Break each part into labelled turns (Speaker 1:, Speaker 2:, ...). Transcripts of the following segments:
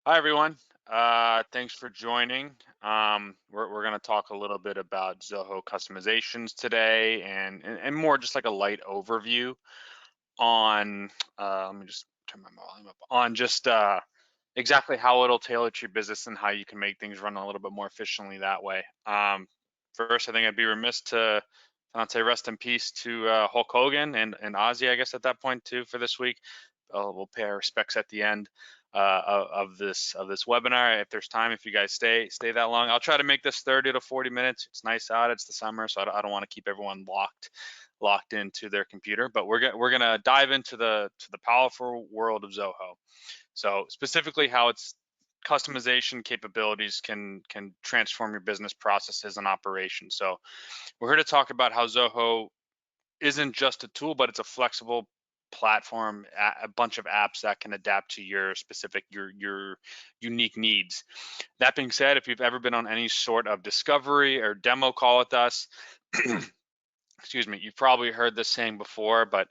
Speaker 1: Hi, everyone. Thanks for joining. We're going to talk a little bit about Zoho customizations today and more just like a light overview on, let me just turn my volume up, on just exactly how it'll tailor to your business and how you can make things run a little bit more efficiently that way. First, I think I'd be remiss to not say rest in peace to Hulk Hogan and Ozzy, I guess, at that point too for this week. We'll pay our respects at the end of this webinar. If there's time, if you guys stay that long, I'll try to make this 30 to 40 minutes. It's nice out. It's the summer, so I don't want to keep everyone locked into their computer. But we're gonna dive into the powerful world of Zoho. So specifically, how its customization capabilities can transform your business processes and operations. So we're here to talk about how Zoho isn't just a tool, but it's a flexible platform, a bunch of apps that can adapt to your specific your unique needs. That being said, if you've ever been on any sort of discovery or demo call with us, excuse me, you've probably heard this saying before, but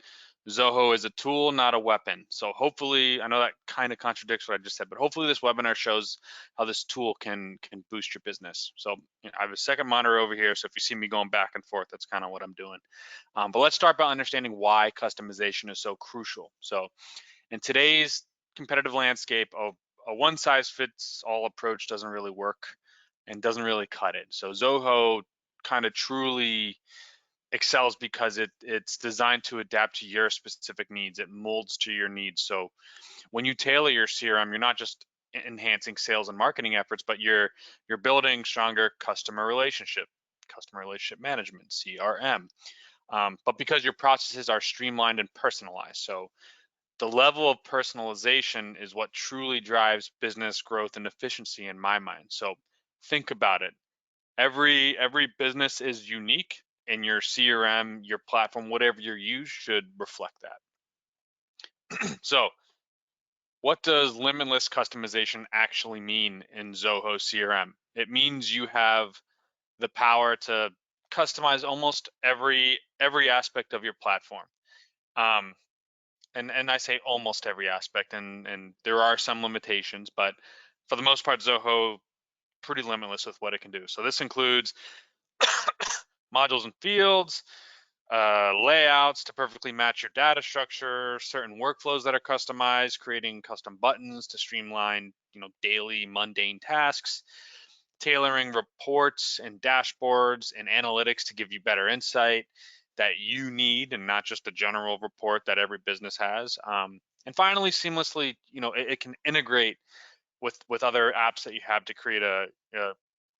Speaker 1: Zoho is a tool, not a weapon. So hopefully, I know that kind of contradicts what I just said, but hopefully this webinar shows how this tool can boost your business. So I have a second monitor over here, so if you see me going back and forth, that's kind of what I'm doing. But let's start by understanding why customization is so crucial. So in today's competitive landscape, a one-size-fits-all approach doesn't really work and doesn't really cut it. So Zoho kind of truly excels because it's designed to adapt to your specific needs. It molds to your needs. So when you tailor your CRM, you're not just enhancing sales and marketing efforts, but you're building stronger customer relationship management, CRM. But because your processes are streamlined and personalized. So the level of personalization is what truly drives business growth and efficiency in my mind. So think about it. Every business is unique, and your CRM, your platform, whatever you use should reflect that. So what does limitless customization actually mean in Zoho CRM? It means you have the power to customize almost every aspect of your platform. Um, and I say almost every aspect, and there are some limitations, but for the most part, Zoho pretty limitless with what it can do. So this includes modules and fields, layouts to perfectly match your data structure, certain workflows that are customized, creating custom buttons to streamline, daily mundane tasks, tailoring reports and dashboards and analytics to give you better insight that you need and not just a general report that every business has. And finally, seamlessly, it can integrate with other apps that you have to create a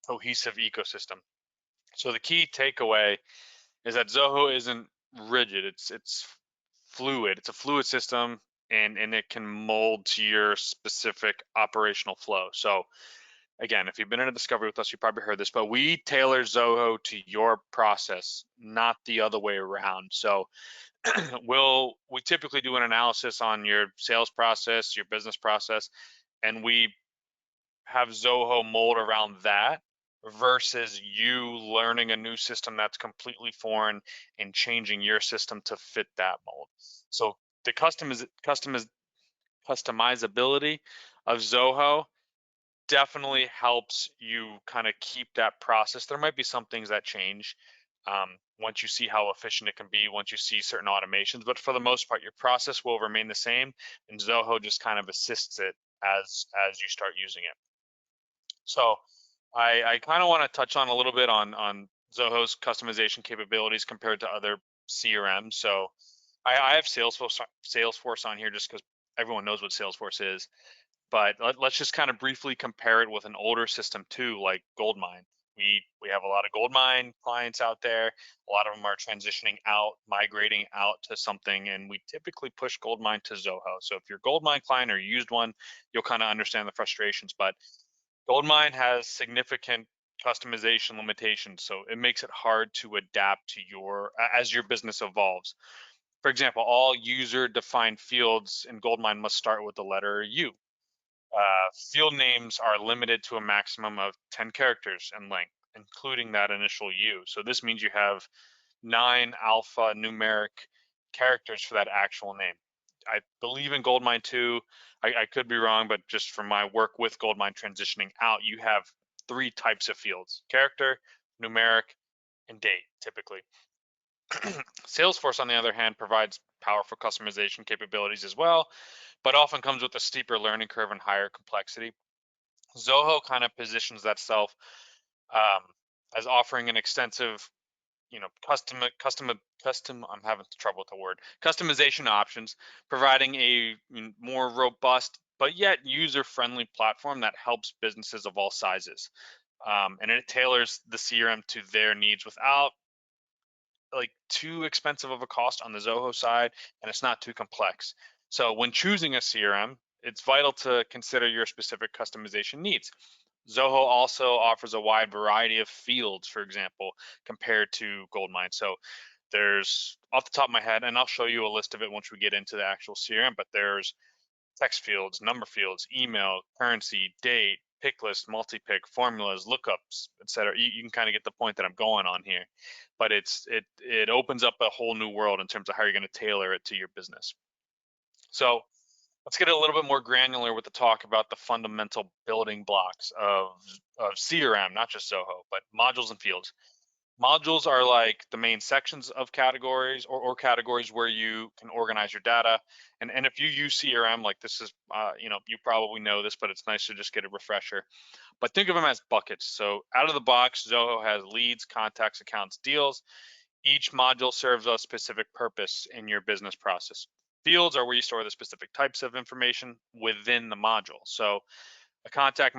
Speaker 1: cohesive ecosystem. So the key takeaway is that Zoho isn't rigid. It's fluid. It's a fluid system, and it can mold to your specific operational flow. So again, if you've been in a discovery with us, you probably heard this, but we tailor Zoho to your process, not the other way around. So we typically do an analysis on your sales process, your business process, and we have Zoho mold around that versus you learning a new system that's completely foreign and changing your system to fit that mold. So the customizability of Zoho definitely helps you kind of keep that process. There might be some things that change once you see how efficient it can be, once you see certain automations, but for the most part, your process will remain the same, and Zoho just kind of assists it as you start using it. So I kind of want to touch on a little bit on Zoho's customization capabilities compared to other CRMs. So I have Salesforce on here just because everyone knows what Salesforce is. But let's just kind of briefly compare it with an older system too, like Goldmine. We have a lot of Goldmine clients out there. A lot of them are transitioning out, migrating out to something, and we typically push Goldmine to Zoho. So if you're a Goldmine client or you used one, you'll kind of understand the frustrations. But Goldmine has significant customization limitations, so it makes it hard to adapt to as your business evolves. For example, all user-defined fields in Goldmine must start with the letter U. Field names are limited to a maximum of 10 characters in length, including that initial U. So this means you have 9 alphanumeric characters for that actual name. I believe in Goldmine too. I could be wrong, but just from my work with Goldmine transitioning out, you have three types of fields: character, numeric, and date, typically. Salesforce, on the other hand, provides powerful customization capabilities as well, but often comes with a steeper learning curve and higher complexity. Zoho kind of positions that self um, as offering an extensive, custom. I'm having trouble with the word customization options, providing a more robust but yet user-friendly platform that helps businesses of all sizes. And it tailors the CRM to their needs without like too expensive of a cost on the Zoho side, and it's not too complex. So when choosing a CRM, it's vital to consider your specific customization needs. Zoho also offers a wide variety of fields, for example, compared to Goldmine. So there's, off the top of my head, and I'll show you a list of it once we get into the actual CRM, but there's text fields, number fields, email, currency, date, pick list, multi-pick, formulas, lookups, etc. You can kind of get the point that I'm going on here, but it opens up a whole new world in terms of how you're going to tailor it to your business. So let's get a little bit more granular with the talk about the fundamental building blocks of CRM, not just Zoho, but modules and fields. Modules are like the main sections of categories, or categories where you can organize your data. And if you use CRM, like this is, you probably know this, but it's nice to just get a refresher. But think of them as buckets. So out of the box, Zoho has leads, contacts, accounts, deals. Each module serves a specific purpose in your business process. Fields are where you store the specific types of information within the module. So a contact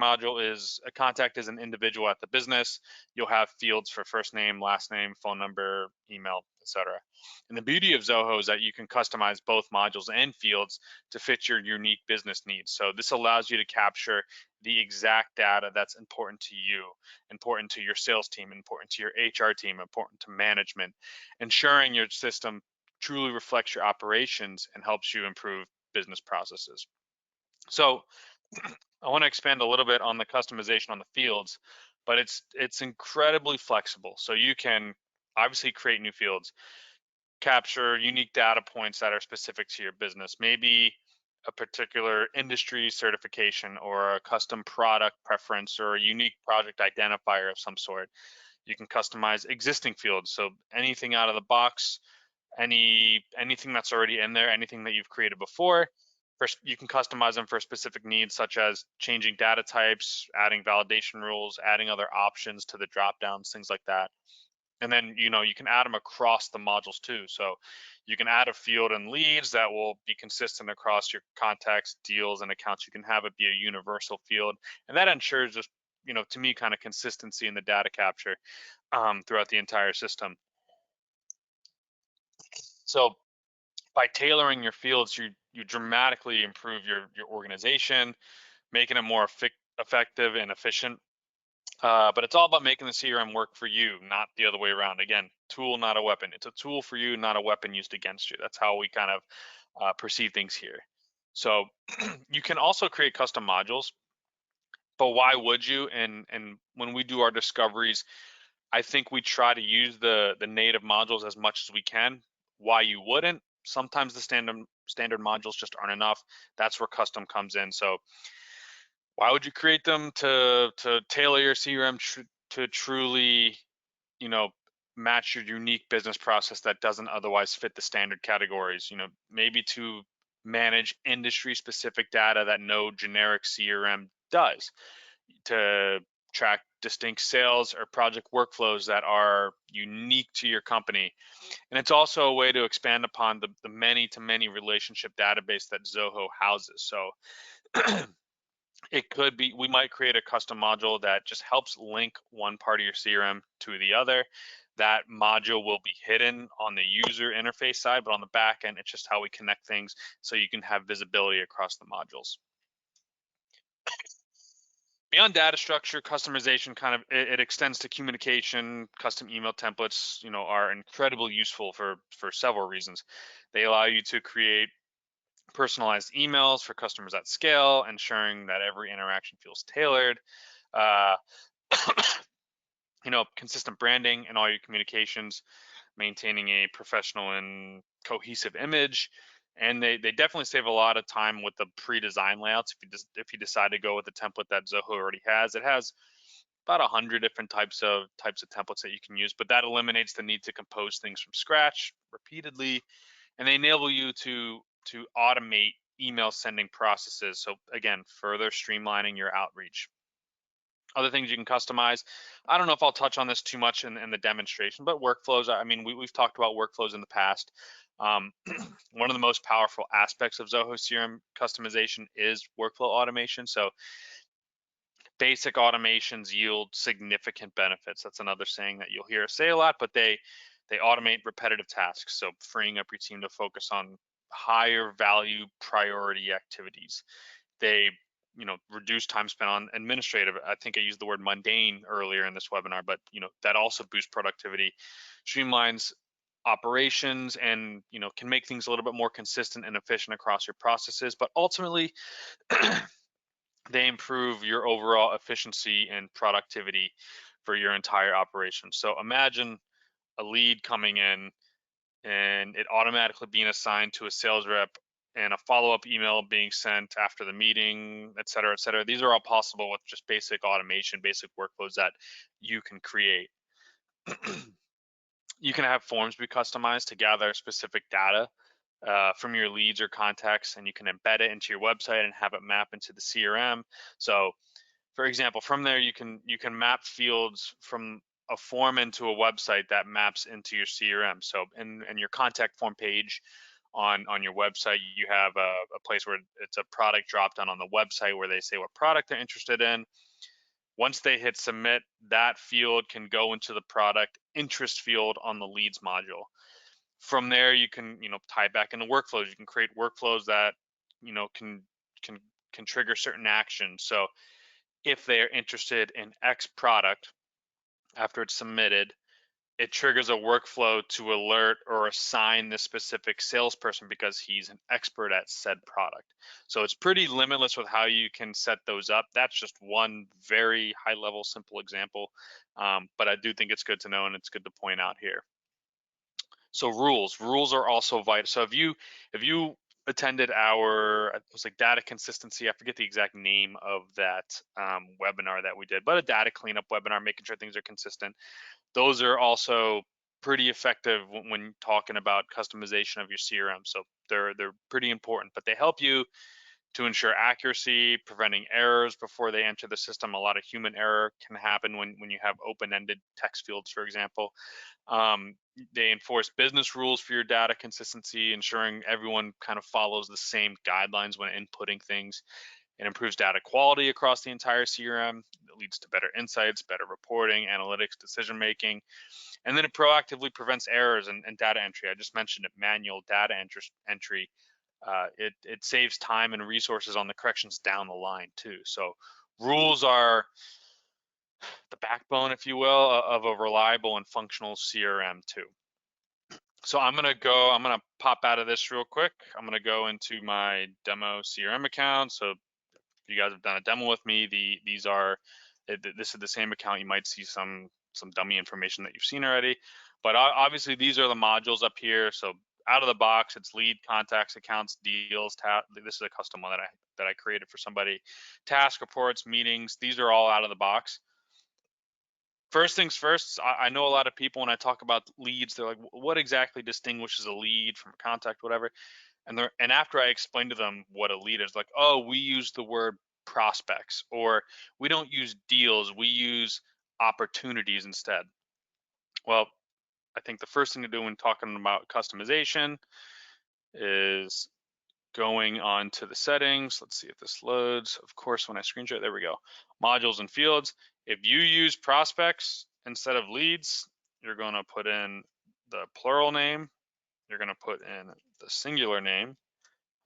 Speaker 1: is an individual at the business. You'll have fields for first name, last name, phone number, email, etc. And the beauty of Zoho is that you can customize both modules and fields to fit your unique business needs. So this allows you to capture the exact data that's important to you, important to your sales team, important to your HR team, important to management, ensuring your system truly reflects your operations and helps you improve business processes. So I want to expand a little bit on the customization on the fields, but it's incredibly flexible. So you can obviously create new fields, capture unique data points that are specific to your business, maybe a particular industry certification or a custom product preference or a unique project identifier of some sort. You can customize existing fields, so anything out of the box, anything that's already in there, anything that you've created before. First, you can customize them for specific needs, such as changing data types, adding validation rules, adding other options to the drop downs, things like that. And then you can add them across the modules too. So you can add a field in leads that will be consistent across your contacts, deals, and accounts. You can have it be a universal field, and that ensures just to me kind of consistency in the data capture throughout the entire system. So by tailoring your fields, you dramatically improve your organization, making it more effective and efficient. But it's all about making the CRM work for you, not the other way around. Again, tool, not a weapon. It's a tool for you, not a weapon used against you. That's how we kind of perceive things here. So you can also create custom modules, but why would you? And when we do our discoveries, I think we try to use the native modules as much as we can. Why you wouldn't? Sometimes the standard modules just aren't enough. That's where custom comes in. So why would you create them? To tailor your CRM to truly, you know, match your unique business process that doesn't otherwise fit the standard categories. Maybe to manage industry specific data that no generic CRM does, to track distinct sales or project workflows that are unique to your company. And it's also a way to expand upon the many to many relationship database that Zoho houses. So it could be, we might create a custom module that just helps link one part of your CRM to the other. That module will be hidden on the user interface side, but on the back end, it's just how we connect things so you can have visibility across the modules. Beyond data structure, customization kind of it extends to communication. Custom email templates, are incredibly useful for several reasons. They allow you to create personalized emails for customers at scale, ensuring that every interaction feels tailored. Uh, consistent branding in all your communications, maintaining a professional and cohesive image, and they definitely save a lot of time with the pre-design layouts. If you decide to go with the template that Zoho already has, it has about 100 different types of templates that you can use, but that eliminates the need to compose things from scratch repeatedly, and they enable you to automate email sending processes. So again, further streamlining your outreach. Other things you can customize. I don't know if I'll touch on this too much in the demonstration, but workflows. I mean, we've talked about workflows in the past. Um, one of the most powerful aspects of Zoho CRM customization is workflow automation. So basic automations yield significant benefits. That's another saying that you'll hear us say a lot, but they automate repetitive tasks, so freeing up your team to focus on higher value priority activities. They reduce time spent on administrative. I think I used the word mundane earlier in this webinar, but that also boosts productivity, streamlines operations, and can make things a little bit more consistent and efficient across your processes. But ultimately they improve your overall efficiency and productivity for your entire operation. So imagine a lead coming in and it automatically being assigned to a sales rep, and a follow-up email being sent after the meeting, et cetera, et cetera. These are all possible with just basic automation, basic workflows that you can create. You can have forms be customized to gather specific data from your leads or contacts, and you can embed it into your website and have it map into the CRM. So for example, from there you can map fields from a form into a website that maps into your CRM. So in your contact form page on your website, you have a place where it's a product drop down on the website where they say what product they're interested in. Once they hit submit, that field can go into the product interest field on the leads module. From there, you can tie back into workflows. You can create workflows that can can trigger certain actions. So if they are interested in X product after it's submitted, it triggers a workflow to alert or assign the specific salesperson because he's an expert at said product. So it's pretty limitless with how you can set those up. That's just one very high level, simple example. But I do think it's good to know, and it's good to point out here. So rules are also vital. So if you attended our, it was like data consistency, I forget the exact name of that webinar that we did, but a data cleanup webinar, making sure things are consistent. Those are also pretty effective when talking about customization of your CRM. So they're pretty important, but they help you to ensure accuracy, preventing errors before they enter the system. A lot of human error can happen when you have open-ended text fields, for example. Um, they enforce business rules for your data consistency, ensuring everyone kind of follows the same guidelines when inputting things. It improves data quality across the entire CRM. It leads to better insights, better reporting, analytics, decision making. And then it proactively prevents errors and data entry. I just mentioned it, manual data entry. It saves time and resources on the corrections down the line too. So rules are the backbone, if you will, of a reliable and functional CRM too. So I'm gonna pop out of this real quick. I'm gonna go into my demo CRM account. So if you guys have done a demo with me, this is the same account. You might see some dummy information that you've seen already, but obviously these are the modules up here. So out of the box, it's lead, contacts, accounts, deals. This is a custom one that I created for somebody. Task reports, meetings. These are all out of the box. First things first, I know a lot of people when I talk about leads, they're like, what exactly distinguishes a lead from a contact, whatever. And after I explain to them what a lead is, like, oh, we use the word prospects, or we don't use deals, we use opportunities instead. Well, I think the first thing to do when talking about customization is going on to the settings. Let's see if this loads. Of course, when I screenshot, there we go. Modules and fields. If you use prospects instead of leads, you're going to put in the plural name. You're going to put in the singular name.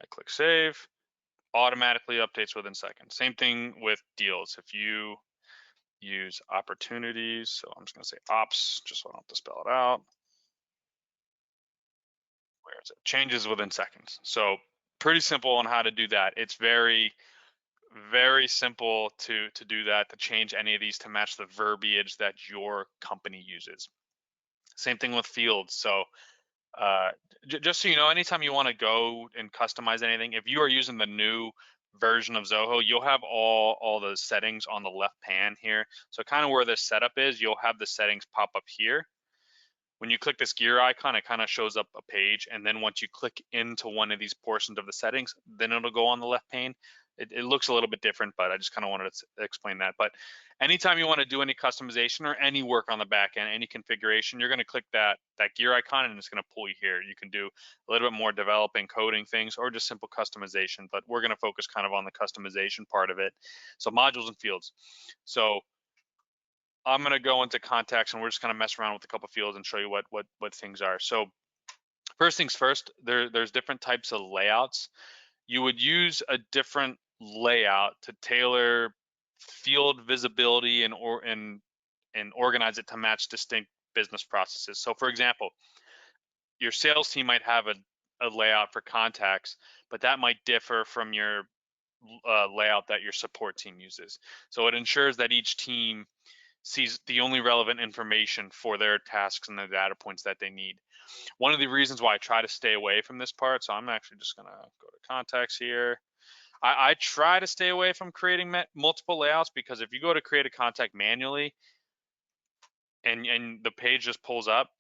Speaker 1: I click save. Automatically updates within seconds. Same thing with deals. If you use opportunities, so I'm just going to say ops, just so I don't have to spell it out. Where is it? Changes within seconds. So pretty simple on how to do that. It's very simple to do that, to change any of these to match the verbiage that your company uses. Same thing with fields. So Just so you know, anytime you want to go and customize anything, if you are using the new version of Zoho, you'll have all the settings on the left pan here. So kind of where this setup is, you'll have the settings pop up here. When you click this gear icon, it kind of shows up a page, and then once you click into one of these portions of the settings, then it'll go on the left pane. It looks a little bit different, but I just kind of wanted to explain that. But anytime you want to do any customization or any work on the back end, any configuration, you're going to click that gear icon, and it's going to pull you here. You can do a little bit more developing, coding things, or just simple customization, but we're going to focus kind of on the customization part of it. So modules and fields. So I'm going to go into contacts, and we're just going to mess around with a couple fields and show you what things are. So first things first, there's different types of layouts. You would use a different layout to tailor field visibility and organize it to match distinct business processes. So for example, your sales team might have a layout for contacts, but that might differ from your layout that your support team uses. So it ensures that each team sees the only relevant information for their tasks and the data points that they need. One of the reasons why I try to stay away from this part, so I'm actually just gonna go to contacts here. I try to stay away from creating multiple layouts, because if you go to create a contact manually and the page just pulls up,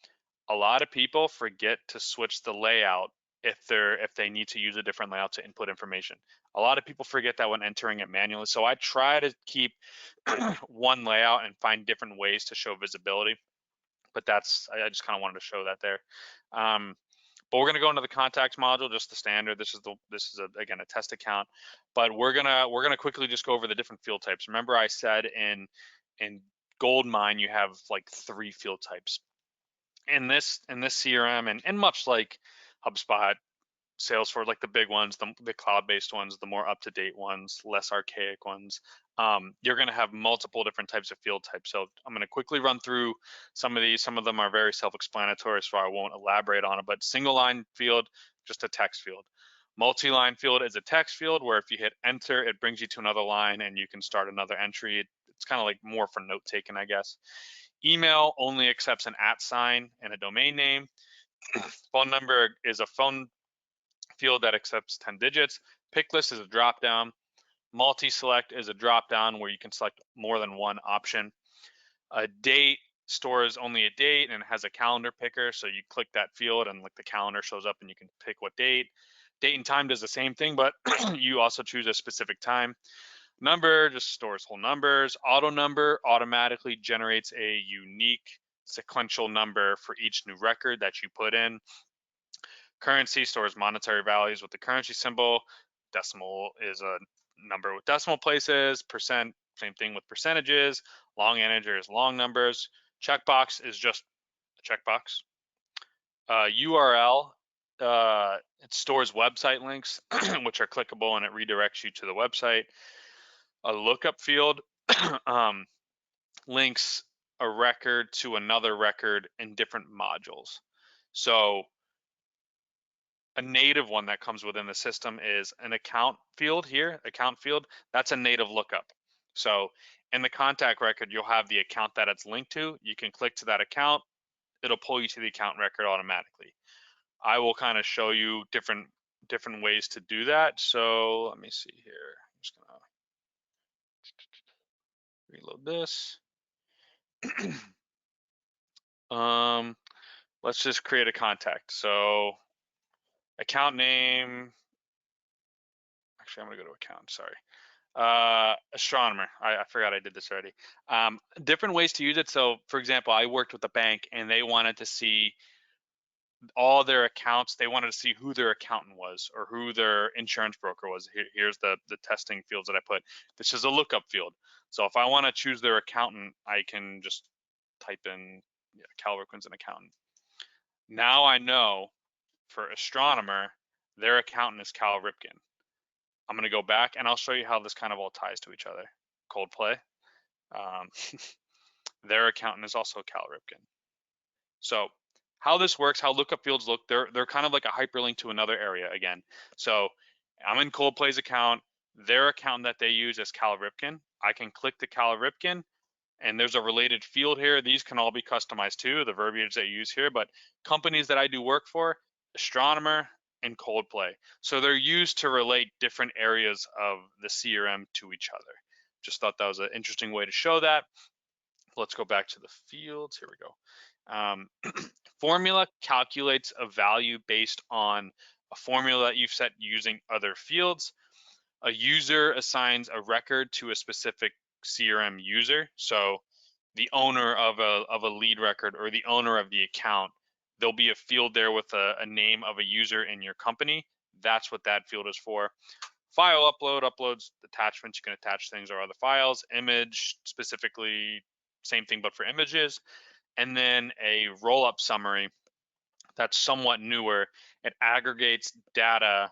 Speaker 1: a lot of people forget to switch the layout if they need to use a different layout to input information. A lot of people forget that when entering it manually. So I try to keep one layout and find different ways to show visibility. But I just kind of wanted to show that there. But we're going to go into the contacts module, just the standard. This is again a test account, but we're gonna quickly just go over the different field types. Remember, I said in Goldmine you have like 3 field types. In this CRM, and much like HubSpot, Salesforce, like the big ones, the cloud-based ones, the more up-to-date ones, less archaic ones, you're going to have multiple different types of field types. So I'm going to quickly run through some of these. Some of them are very self-explanatory, so I won't elaborate on it. But single line field, just a text field. Multi-line field is a text field where if you hit enter, it brings you to another line and you can start another entry. It's kind of like more for note taking, I guess. Email only accepts an @ sign and a domain name. Phone number is a phone field that accepts 10 digits. Pick list is a drop down. Multi-select is a drop down where you can select more than one option. A date stores only a date and has a calendar picker. So you click that field and like the calendar shows up and you can pick what date. Date and time does the same thing, but you also choose a specific time. Number just stores whole numbers. Auto number automatically generates a unique sequential number for each new record that you put in. Currency stores monetary values with the currency symbol. Decimal is a number with decimal places. Percent, same thing with percentages. Long integer is long numbers. Checkbox is just a checkbox. URL, it stores website links, which are clickable, and it redirects you to the website. A lookup field links a record to another record in different modules. So a native one that comes within the system is an account field here, account field. That's a native lookup. So in the contact record, you'll have the account that it's linked to. You can click to that account. It'll pull you to the account record automatically. I will kind of show you different ways to do that. So let me see here. I'm just gonna reload this. Let's just create a contact. So account name, actually I'm gonna go to account, sorry. Astronomer, I forgot I did this already. Different ways to use it. So for example, I worked with a bank and they wanted to see all their accounts. They wanted to see who their accountant was or who their insurance broker was. Here's the testing fields that I put. This is a lookup field. So if I want to choose their accountant, I can just type in, yeah, Cal Ripken's an accountant. Now I know for astronomer, their accountant is Cal Ripken. I'm going to go back and I'll show you how this kind of all ties to each other. Coldplay. Their accountant is also Cal Ripken. So how this works, how lookup fields look, they're kind of like a hyperlink to another area again. So I'm in Coldplay's account. Their account that they use is Cal Ripken. I can click to Cal Ripken and there's a related field here. These can all be customized too, the verbiage that you use here, but companies that I do work for, astronomer and Coldplay. So they're used to relate different areas of the CRM to each other. Just thought that was an interesting way to show that. Let's go back to the fields. Here we go. Formula calculates a value based on a formula that you've set using other fields. A user assigns a record to a specific CRM user. So the owner of a lead record or the owner of the account, there'll be a field there with a name of a user in your company. That's what that field is for. File upload, uploads attachments. You can attach things or other files. Image, specifically, same thing but for images. And then a roll-up summary that's somewhat newer. It aggregates data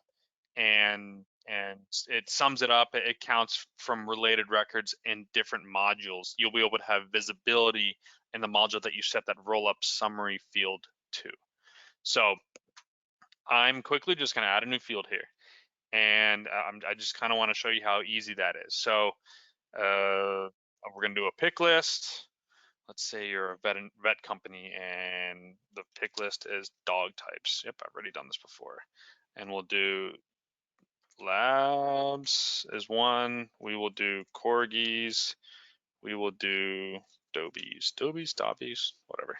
Speaker 1: and it sums it up. It counts from related records in different modules. You'll be able to have visibility in the module that you set that roll-up summary field to. So I'm quickly just going to add a new field here, and I just kind of want to show you how easy that is. So we're going to do a pick list. Let's say you're a vet company and the pick list is dog types. Yep, I've already done this before. And we'll do labs is one. We will do corgis. We will do dobies, whatever.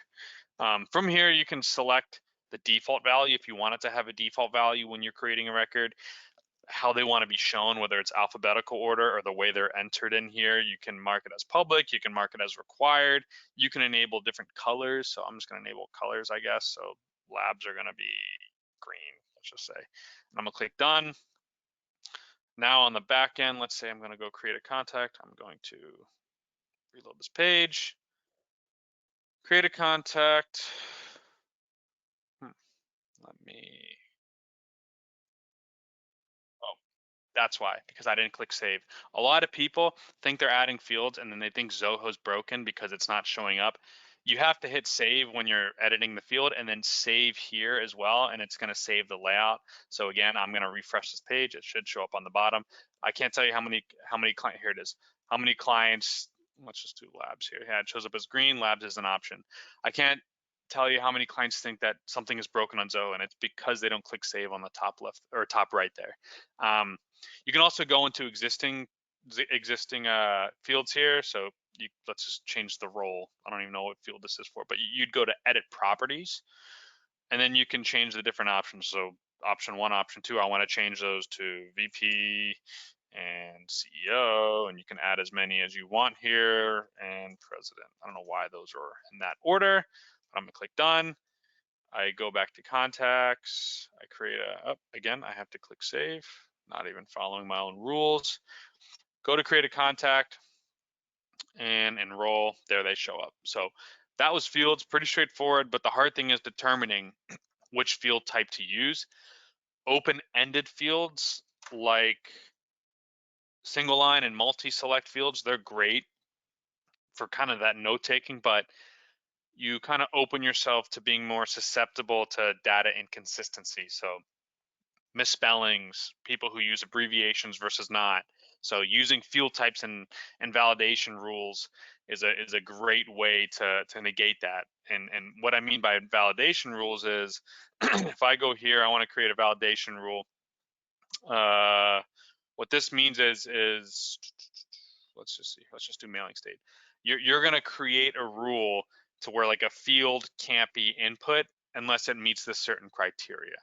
Speaker 1: From here, you can select the default value if you want it to have a default value when you're creating a record, how they want to be shown, whether it's alphabetical order or the way they're entered in here. You can mark it as public, you can mark it as required, you can enable different colors. So I'm just going to enable colors, I guess. So labs are going to be green, let's just say. And I'm going to click done. Now on the back end, let's say I'm going to go create a contact. I'm going to reload this page, create a contact. Let me, oh, that's why, because I didn't click save. A lot of people think they're adding fields and then they think Zoho's broken because it's not showing up. You have to hit save when you're editing the field and then save here as well, and it's going to save the layout. So again, I'm going to refresh this page. It should show up on the bottom. I can't tell you how many clients, here it is. How many clients, let's just do labs here. Yeah, it shows up as green. Labs is an option. I can't tell you how many clients think that something is broken on Zoho, and it's because they don't click save on the top left or top right there. You can also go into existing fields here. So let's just change the role. I don't even know what field this is for, but you'd go to edit properties, and then you can change the different options. So option 1, option 2, I want to change those to VP and CEO, and you can add as many as you want here, and president. I don't know why those are in that order. I'm gonna click done. I go back to contacts. I create again, I have to click save, not even following my own rules. Go to create a contact and enroll. There they show up. So that was fields, pretty straightforward, but the hard thing is determining which field type to use. Open-ended fields like single line and multi-select fields, they're great for kind of that note-taking, but you kind of open yourself to being more susceptible to data inconsistency. So misspellings, people who use abbreviations versus not. So using field types and validation rules is a great way to negate that. And what I mean by validation rules is if I go here, I want to create a validation rule. What this means is let's just do mailing state. You're going to create a rule to where like a field can't be input unless it meets this certain criteria.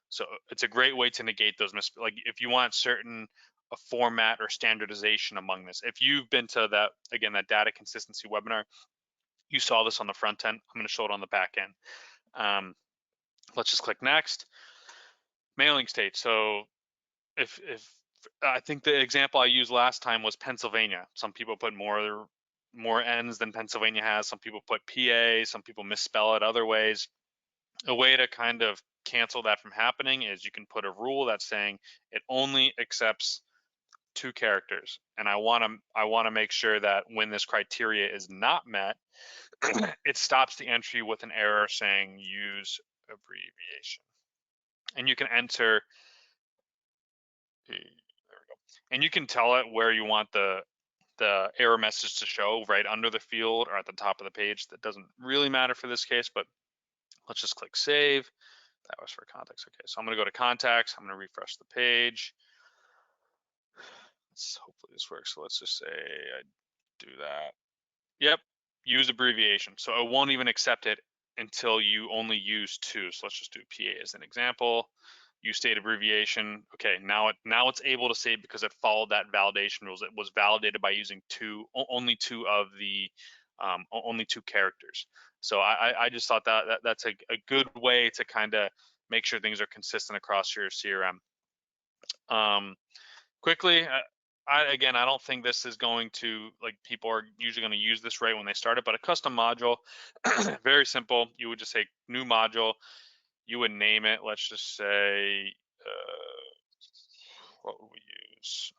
Speaker 1: So it's a great way to negate those like if you want certain a format or standardization among this. If you've been to that, again, that data consistency webinar, you saw this on the front end. I'm going to show it on the back end. Let's just click next. Mailing state. So if I think the example I used last time was Pennsylvania. Some people put more N's than Pennsylvania has. Some people put PA. Some people misspell it other ways. A way to kind of cancel that from happening is you can put a rule that's saying it only accepts 2 characters, and I want to make sure that when this criteria is not met, it stops the entry with an error saying use abbreviation, and you can enter. There we go. And you can tell it where you want the the error message to show right under the field or at the top of the page. That doesn't really matter for this case, but let's just click save. That was for contacts. Okay, so I'm going to go to contacts. I'm going to refresh the page. Hopefully this works. So let's just say I do that. Yep, use abbreviation. So it won't even accept it until you only use 2. So let's just do PA as an example. Use state abbreviation. Okay, now it's able to save because it followed that validation rules. It was validated by using only two of the only 2 characters. So I just thought that's a good way to kind of make sure things are consistent across your CRM. Quickly, I don't think this is going to, like, people are usually going to use this right when they start it, but a custom module, very simple. You would just say new module. You would name it. Let's just say, what would we use?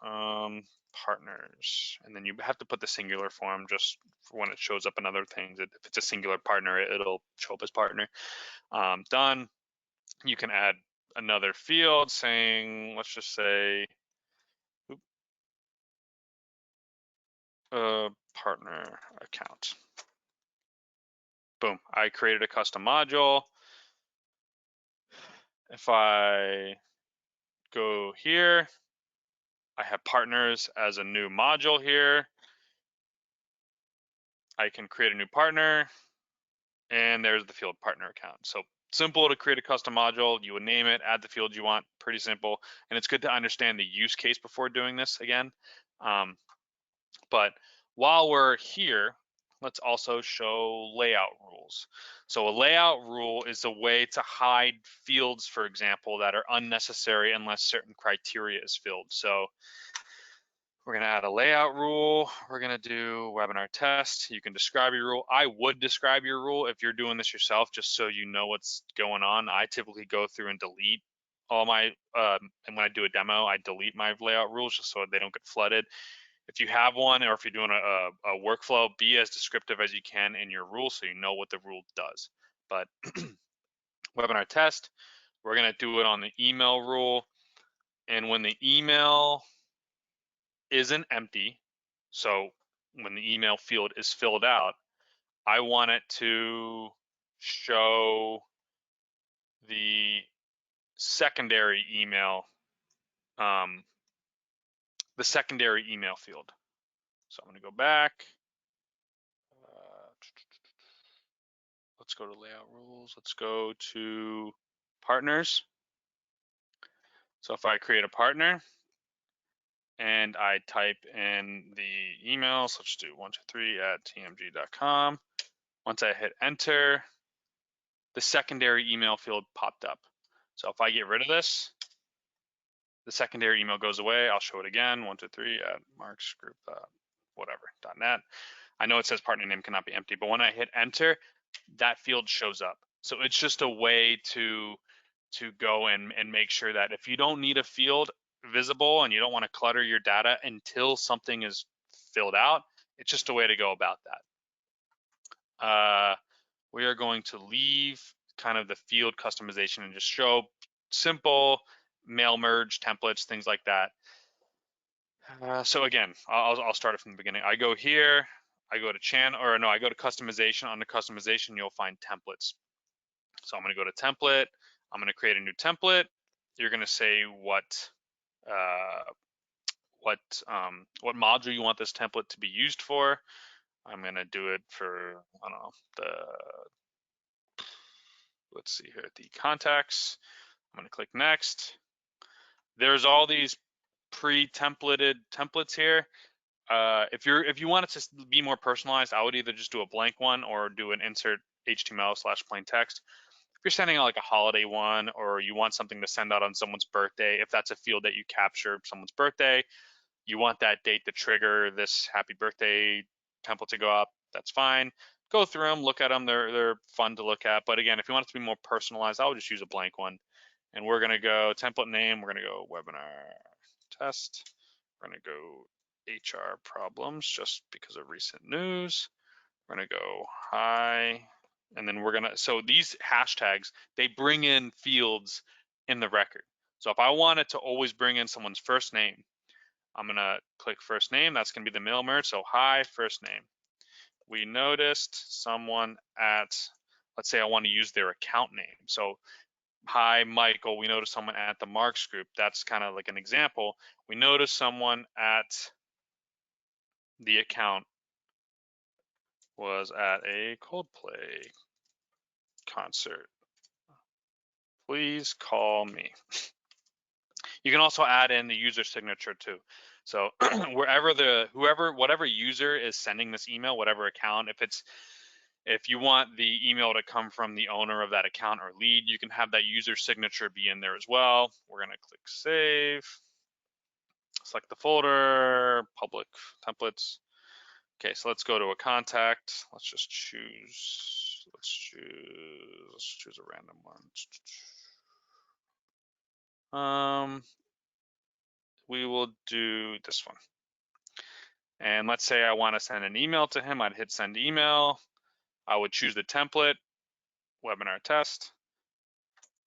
Speaker 1: Partners. And then you have to put the singular form just for when it shows up in other things. If it's a singular partner, it'll show up as partner. Done. You can add another field saying, let's just say, partner account. Boom, I created a custom module. If I go here, I have partners as a new module here. I can create a new partner, and there's the field partner account. So simple to create a custom module. You would name it, add the fields you want, pretty simple. And it's good to understand the use case before doing this again. But while we're here, let's also show layout rules. So a layout rule is a way to hide fields, for example, that are unnecessary unless certain criteria is filled. So we're going to add a layout rule. We're going to do webinar test. You can describe your rule. I would describe your rule if you're doing this yourself, just so you know what's going on. I typically go through and delete all my, and when I do a demo, I delete my layout rules just so they don't get flooded. If you have one, or if you're doing a workflow, be as descriptive as you can in your rule so you know what the rule does. But webinar test, we're going to do it on the email rule. And when the email isn't empty, so when the email field is filled out, I want it to show the secondary email, field. So I'm going to go back. Let's go to layout rules. Let's go to partners. So if I create a partner and I type in the email, so let's do 123@tmg.com. Once I hit enter, the secondary email field popped up. So if I get rid of this, the secondary email goes away. I'll show it again, 123@marksgroup, whatever.net. I know it says partner name cannot be empty, but when I hit enter, that field shows up. So it's just a way to go and make sure that if you don't need a field visible and you don't want to clutter your data until something is filled out, it's just a way to go about that. We are going to leave kind of the field customization and just show simple mail merge templates, things like that. So again, I'll start it from the beginning. I go here, I go to channel, or no, I go to customization. Under customization, you'll find templates. So I'm going to go to template. I'm going to create a new template. You're going to say what module you want this template to be used for. I'm going to do it for, I don't know, let's see here, the contacts. I'm going to click next. There's all these pre-templated templates here. If you want it to be more personalized, I would either just do a blank one or do an insert HTML/plain text. If you're sending out like a holiday one, or you want something to send out on someone's birthday, if that's a field that you capture someone's birthday, you want that date to trigger this happy birthday template to go up, that's fine. Go through them, look at them, they're fun to look at. But again, if you want it to be more personalized, I would just use a blank one. And we're gonna go template name, we're gonna go webinar test, we're gonna go HR problems just because of recent news. We're gonna go hi, and then we're gonna, so these hashtags, they bring in fields in the record. So if I wanted to always bring in someone's first name, I'm gonna click first name. That's gonna be the mail merge. So hi, first name. We noticed someone at, let's say I want to use their account name. So hi, Michael. We noticed someone at the Marks Group. That's kind of like an example. We noticed someone at the account was at a Coldplay concert. Please call me. You can also add in the user signature too. So whatever user is sending this email, whatever account, if you want the email to come from the owner of that account or lead, you can have that user signature be in there as well. We're gonna click save, select the folder, public templates. Okay, so let's go to a contact. Let's choose a random one. We will do this one. And let's say I want to send an email to him. I'd hit send email. I would choose the template, webinar test.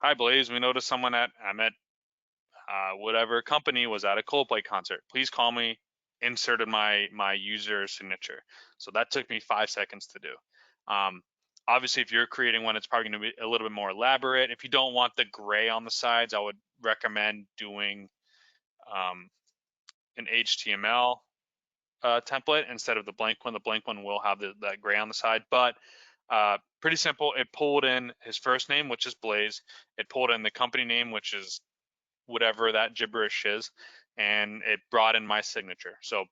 Speaker 1: Hi, Blaze. We noticed someone at whatever company was at a Coldplay concert. Please call me. Inserted my user signature. So that took me 5 seconds to do. Obviously, if you're creating one, it's probably going to be a little bit more elaborate. If you don't want the gray on the sides, I would recommend doing an HTML template instead of the blank one. The blank one will have that gray on the side, but pretty simple. It pulled in his first name, which is Blaze. It pulled in the company name, which is whatever that gibberish is, and it brought in my signature. So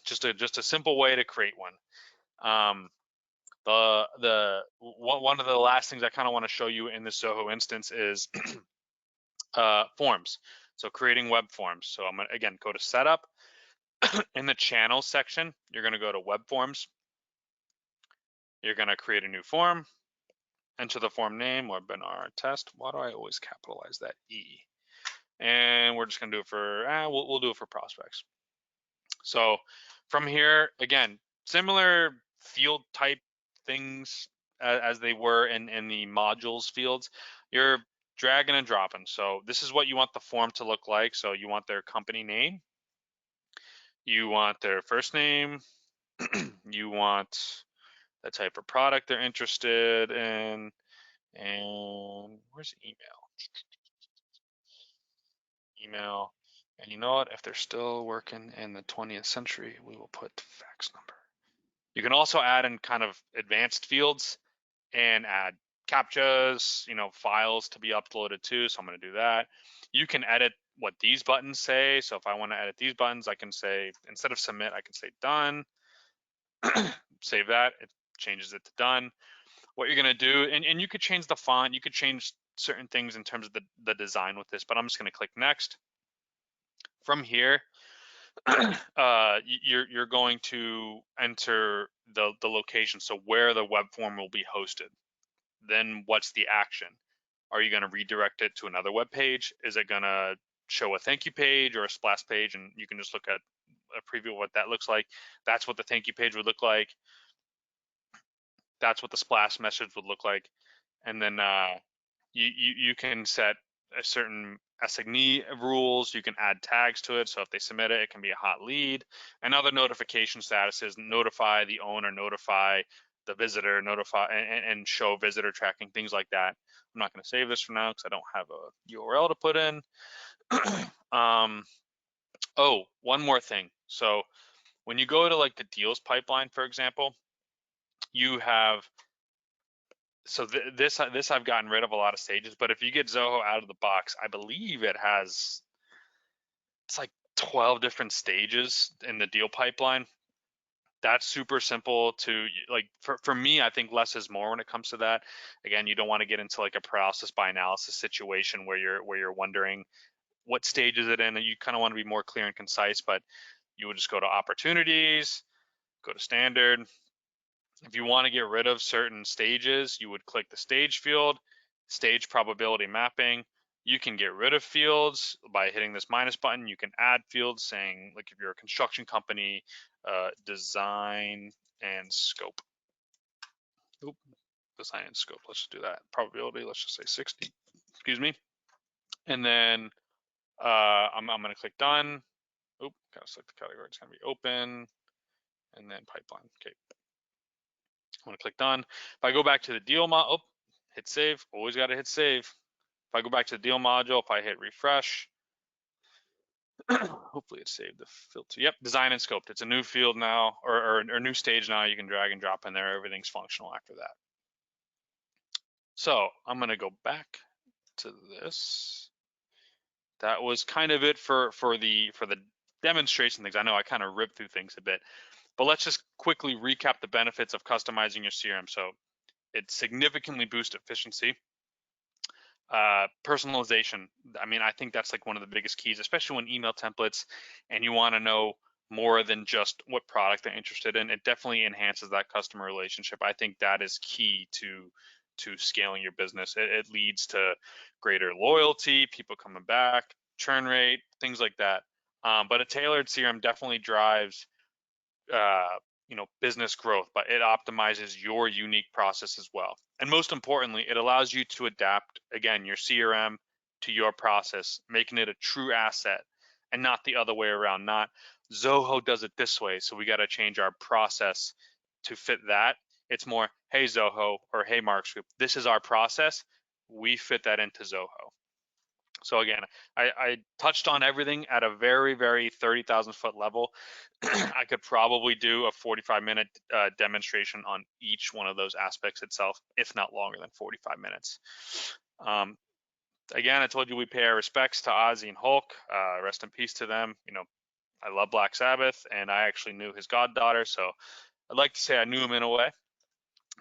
Speaker 1: just a simple way to create one. One of the last things I kind of want to show you in this Zoho instance is forms. So creating web forms. So I'm gonna again go to setup. In the channels section, you're gonna go to web forms. You're gonna create a new form. Enter the form name, webinar test. Why do I always capitalize that E? And we're just gonna do it for, we'll do it for prospects. So from here, again, similar field type things as they were in the modules fields. You're dragging and dropping. So this is what you want the form to look like. So you want their company name. You want their first name. You want the type of product they're interested in. And where's email? Email. And you know what? If they're still working in the 20th century, we will put fax number. You can also add in kind of advanced fields and add CAPTCHAs, files to be uploaded too. So I'm going to do that. You can edit what these buttons say. So if I want to edit these buttons, I can say, instead of submit, I can say done. Save that. It changes it to done. What you're going to do, and you could change the font. You could change certain things in terms of the design with this, but I'm just going to click next. From here, you're going to enter the location, so where the web form will be hosted. Then what's the action? Are you going to redirect it to another web page? Is it going to show a thank you page or a splash page? And you can just look at a preview of what that looks like. That's what the thank you page would look like. That's what the splash message would look like. And then you can set a certain assignee rules. You can add tags to it. So if they submit it, it can be a hot lead. And other notification statuses: notify the owner, notify the visitor, notify and show visitor tracking, things like that. I'm not going to save this for now because I don't have a URL to put in. Oh, one more thing. So when you go to like the deals pipeline, for example, you have, so this I've gotten rid of a lot of stages, but if you get Zoho out of the box, I believe it's like 12 different stages in the deal pipeline. That's super simple to, like, for me, I think less is more when it comes to that. Again, you don't want to get into like a paralysis by analysis situation where you're wondering what stage is it in, and you kind of want to be more clear and concise. But you would just go to opportunities, go to standard. If you want to get rid of certain stages, you would click the stage field, stage probability mapping. You can get rid of fields by hitting this minus button. You can add fields saying, like, if you're a construction company, design and scope. Oop, design and scope. Let's just do that. Probability, let's just say 60. Excuse me. And then I'm going to click done. Gotta select the category. It's gonna be open and then pipeline. Okay. I'm gonna click done. If I go back to the deal module, hit save. Always gotta hit save. If I go back to the deal module, if I hit refresh, hopefully it saved the filter. Yep, design and scoped. It's a new field now, or new stage now. You can drag and drop in there. Everything's functional after that. So I'm gonna go back to this. That was kind of it for the demonstration things. I know I kind of ripped through things a bit, but let's just quickly recap the benefits of customizing your CRM. So it significantly boosts efficiency. Personalization. I mean, I think that's like one of the biggest keys, especially when email templates and you want to know more than just what product they're interested in. It definitely enhances that customer relationship. I think that is key to scaling your business. It leads to greater loyalty, people coming back, churn rate, things like that. But a tailored CRM definitely drives uh, business growth, but it optimizes your unique process as well. And most importantly, it allows you to adapt, again, your CRM to your process, making it a true asset and not the other way around. Not Zoho does it this way, so we got to change our process to fit that. It's more, hey, Zoho, or hey, Marks Group, this is our process. We fit that into Zoho. So again, I touched on everything at a very, very 30,000 foot level. I could probably do a 45-minute demonstration on each one of those aspects itself, if not longer than 45 minutes. Again, I told you we pay our respects to Ozzy and Hulk. Rest in peace to them. I love Black Sabbath, and I actually knew his goddaughter, so I'd like to say I knew him in a way.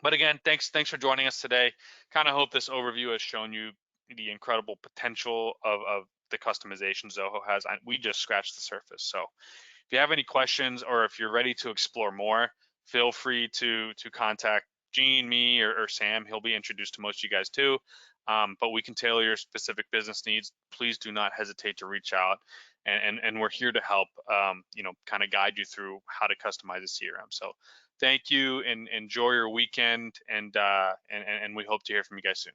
Speaker 1: But again, thanks for joining us today. Kind of hope this overview has shown you the incredible potential of the customization Zoho has. We just scratched the surface. So if you have any questions or if you're ready to explore more, feel free to contact Gene, me, or Sam. He'll be introduced to most of you guys too. But we can tailor your specific business needs. Please do not hesitate to reach out, and we're here to help. Kind of guide you through how to customize a CRM. So thank you, and enjoy your weekend, and we hope to hear from you guys soon.